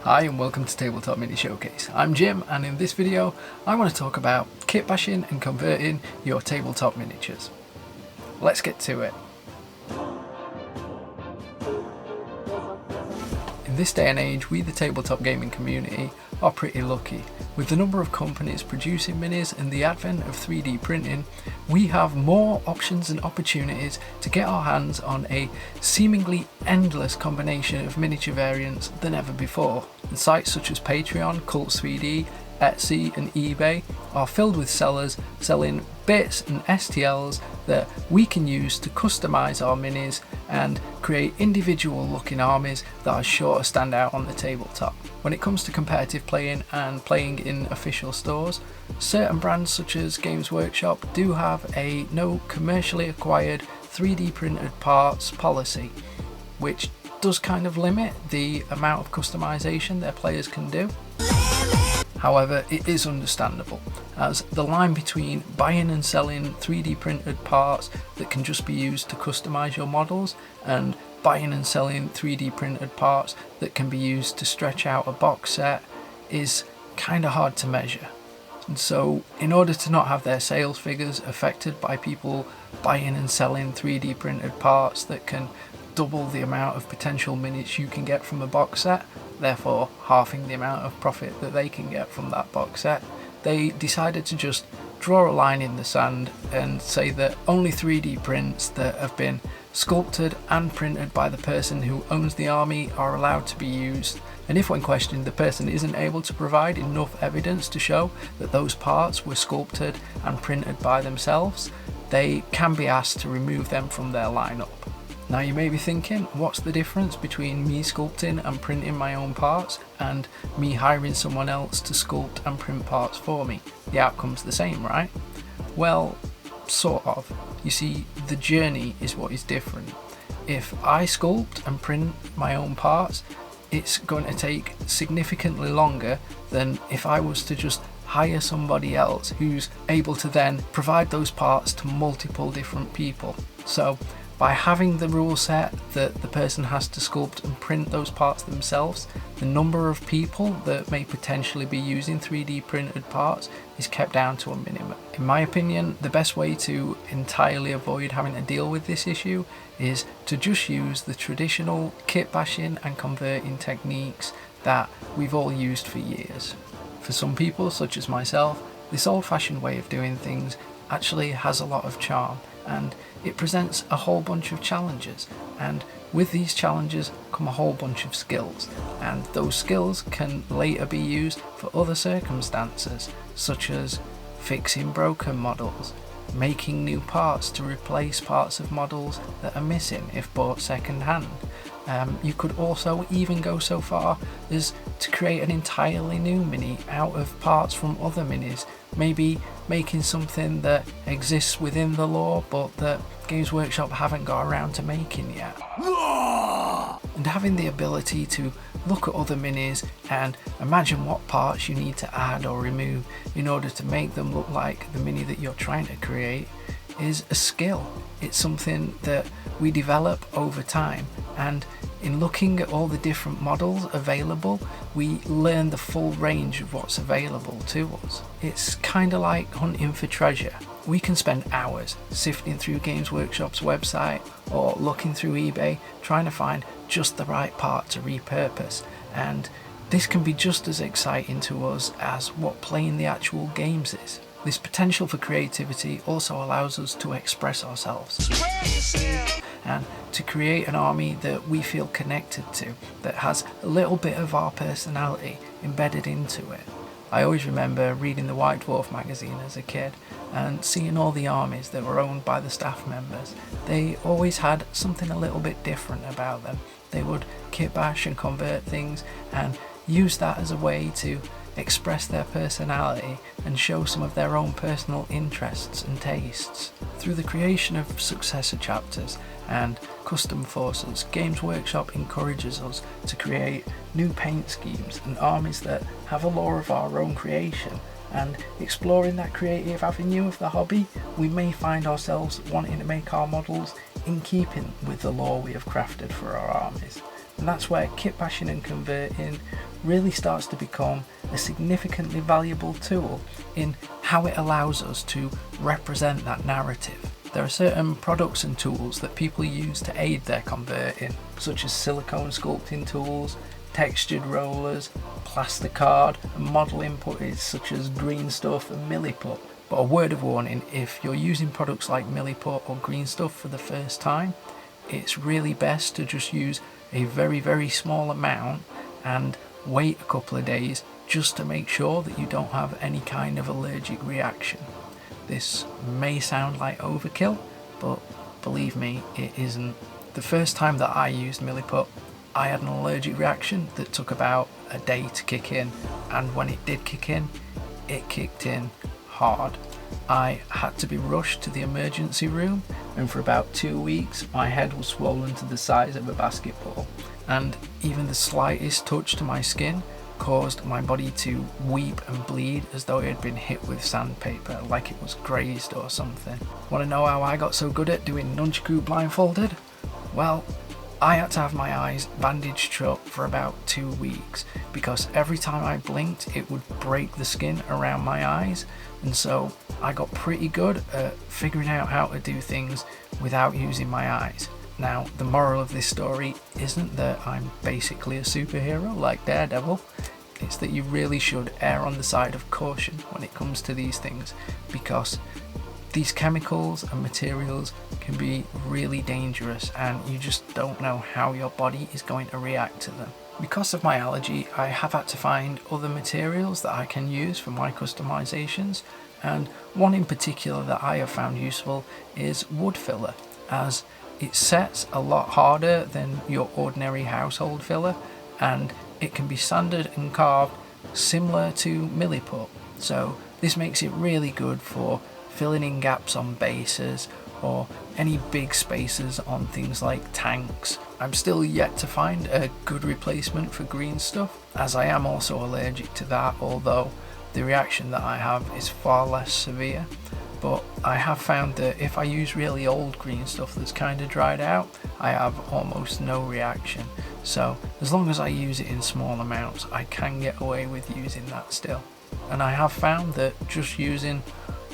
Hi and welcome to Tabletop Mini Showcase. I'm Jim, and in this video I want to talk about kit bashing and converting your tabletop miniatures. Let's get to it. In this day and age, we the tabletop gaming community are pretty lucky. With the number of companies producing minis and the advent of 3D printing, we have more options and opportunities to get our hands on a seemingly endless combination of miniature variants than ever before. And sites such as Patreon, Cults 3D, Etsy and eBay are filled with sellers selling bits and STLs that we can use to customize our minis and create individual looking armies that are sure to stand out on the tabletop. When it comes to competitive playing and playing in official stores, certain brands such as Games Workshop do have a no commercially acquired 3D printed parts policy, which does kind of limit the amount of customization their players can do. However, it is understandable, as the line between buying and selling 3D printed parts that can just be used to customize your models and buying and selling 3D printed parts that can be used to stretch out a box set is kind of hard to measure. And so, in order to not have their sales figures affected by people buying and selling 3D printed parts that can double the amount of potential minutes you can get from a box set, therefore halving the amount of profit that they can get from that box set, they decided to just draw a line in the sand and say that only 3D prints that have been sculpted and printed by the person who owns the army are allowed to be used. And if when questioned the person isn't able to provide enough evidence to show that those parts were sculpted and printed by themselves, they can be asked to remove them from their lineup. Now you may be thinking, what's the difference between me sculpting and printing my own parts and me hiring someone else to sculpt and print parts for me? The outcome's the same, right? Well, sort of. You see, the journey is what is different. If I sculpt and print my own parts, it's going to take significantly longer than if I was to just hire somebody else who's able to then provide those parts to multiple different people. So by having the rule set that the person has to sculpt and print those parts themselves, the number of people that may potentially be using 3D printed parts is kept down to a minimum. In my opinion, the best way to entirely avoid having to deal with this issue is to just use the traditional kit bashing and converting techniques that we've all used for years. For some people, such as myself, this old-fashioned way of doing things actually has a lot of charm, and it presents a whole bunch of challenges, and with these challenges come a whole bunch of skills, and those skills can later be used for other circumstances, such as fixing broken models, making new parts to replace parts of models that are missing if bought second hand. You could also even go so far as to create an entirely new mini out of parts from other minis, maybe making something that exists within the lore but that Games Workshop haven't got around to making yet. And having the ability to look at other minis and imagine what parts you need to add or remove in order to make them look like the mini that you're trying to create is a skill. It's something that we develop over time, and in looking at all the different models available, we learn the full range of what's available to us. It's kind of like hunting for treasure. We can spend hours sifting through Games Workshop's website or looking through eBay trying to find just the right part to repurpose, and this can be just as exciting to us as what playing the actual games is. This potential for creativity also allows us to express ourselves and to create an army that we feel connected to, that has a little bit of our personality embedded into it. I always remember reading the White Dwarf magazine as a kid and seeing all the armies that were owned by the staff members. They always had something a little bit different about them. They would kit bash and convert things and use that as a way to express their personality and show some of their own personal interests and tastes. Through the creation of successor chapters and custom forces, Games Workshop encourages us to create new paint schemes and armies that have a lore of our own creation, and exploring that creative avenue of the hobby, we may find ourselves wanting to make our models in keeping with the lore we have crafted for our armies. And that's where kit bashing and converting really starts to become a significantly valuable tool in how it allows us to represent that narrative. There are certain products and tools that people use to aid their converting, such as silicone sculpting tools, textured rollers, plasticard, and modelling putties such as green stuff and milliput. But a word of warning, if you're using products like milliput or green stuff for the first time, it's really best to just use a very small amount and wait a couple of days just to make sure that you don't have any kind of allergic reaction. This may sound like overkill, but believe me, it isn't. The first time that I used milliput, I had an allergic reaction that took about a day to kick in, and when it did kick in, it kicked in hard. I had to be rushed to the emergency room, and for about 2 weeks my head was swollen to the size of a basketball, and even the slightest touch to my skin caused my body to weep and bleed as though it had been hit with sandpaper, like it was grazed or something. Want to know how I got so good at doing nunchaku blindfolded? Well, I had to have my eyes bandaged shut for about 2 weeks because every time I blinked it would break the skin around my eyes, and so I got pretty good at figuring out how to do things without using my eyes. Now, the moral of this story isn't that I'm basically a superhero like Daredevil. It's that you really should err on the side of caution when it comes to these things, because these chemicals and materials can be really dangerous and you just don't know how your body is going to react to them. Because of my allergy, I have had to find other materials that I can use for my customizations, and one in particular that I have found useful is wood filler, as it sets a lot harder than your ordinary household filler, and it can be sanded and carved similar to milliput. So this makes it really good for filling in gaps on bases or any big spaces on things like tanks. I'm still yet to find a good replacement for green stuff, as I am also allergic to that, although the reaction that I have is far less severe. But I have found that if I use really old green stuff that's kind of dried out, I have almost no reaction. So as long as I use it in small amounts, I can get away with using that still. And I have found that just using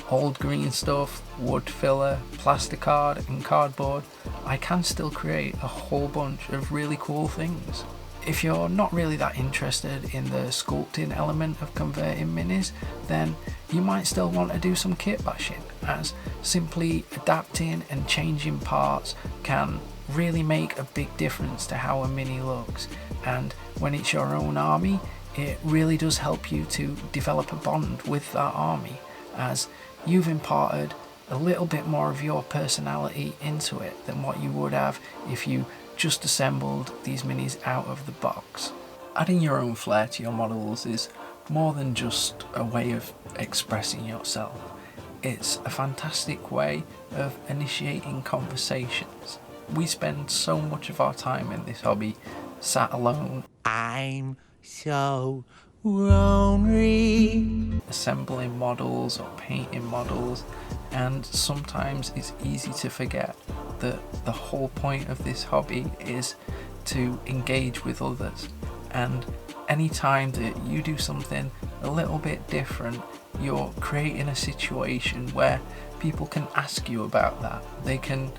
old green stuff, wood filler, plasticard and cardboard, I can still create a whole bunch of really cool things. If you're not really that interested in the sculpting element of converting minis, then you might still want to do some kit bashing, as simply adapting and changing parts can really make a big difference to how a mini looks. And when it's your own army, it really does help you to develop a bond with that army, as you've imparted a little bit more of your personality into it than what you would have if you just assembled these minis out of the box. Adding your own flair to your models is more than just a way of expressing yourself. It's a fantastic way of initiating conversations. We spend so much of our time in this hobby sat alone. I'm so lonely. Assembling models or painting models, and sometimes it's easy to forget that the whole point of this hobby is to engage with others, and anytime that you do something a little bit different, you're creating a situation where people can ask you about that. They can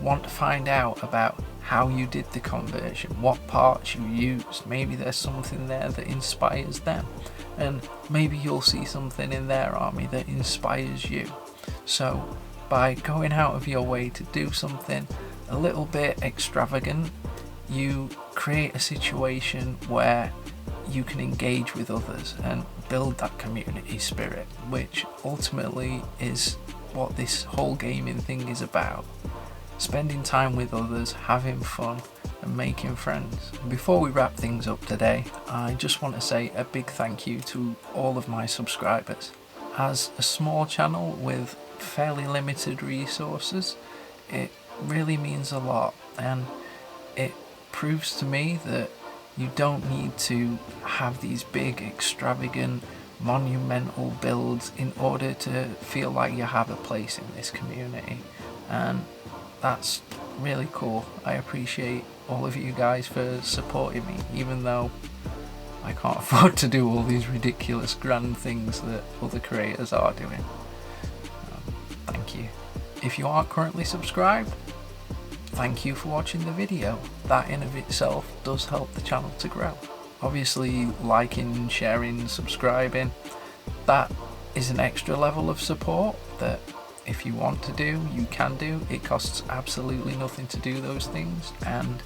want to find out about how you did the conversion, what parts you used. Maybe there's something there that inspires them, and maybe you'll see something in their army that inspires you. So by going out of your way to do something a little bit extravagant, you create a situation where you can engage with others and build that community spirit, which ultimately is what this whole gaming thing is about. Spending time with others, having fun and making friends. Before we wrap things up today, I just want to say a big thank you to all of my subscribers. As a small channel with fairly limited resources, it really means a lot, and it proves to me that you don't need to have these big, extravagant, monumental builds in order to feel like you have a place in this community, and that's really cool. I appreciate all of you guys for supporting me, even though I can't afford to do all these ridiculous grand things that other creators are doing. Thank you. If you aren't currently subscribed, thank you for watching the video. That in of itself does help the channel to grow. Obviously, liking, sharing, subscribing, that is an extra level of support that if you want to do, you can do. It costs absolutely nothing to do those things, and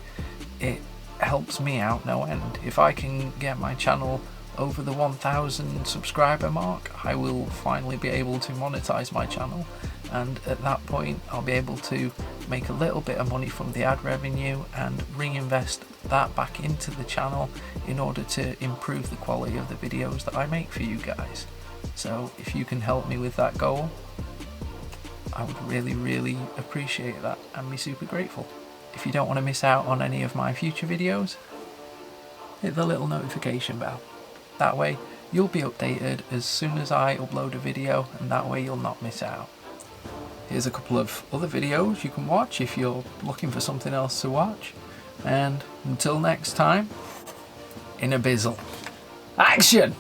it helps me out no end. If I can get my channel over the 1,000 subscriber mark, I will finally be able to monetize my channel, and at that point I'll be able to make a little bit of money from the ad revenue and reinvest that back into the channel in order to improve the quality of the videos that I make for you guys. So if you can help me with that goal, I would really appreciate that and be super grateful. If you don't want to miss out on any of my future videos, hit the little notification bell. That way you'll be updated as soon as I upload a video, and that way you'll not miss out. Here's a couple of other videos you can watch if you're looking for something else to watch. And until next time, in a bizzle. Action!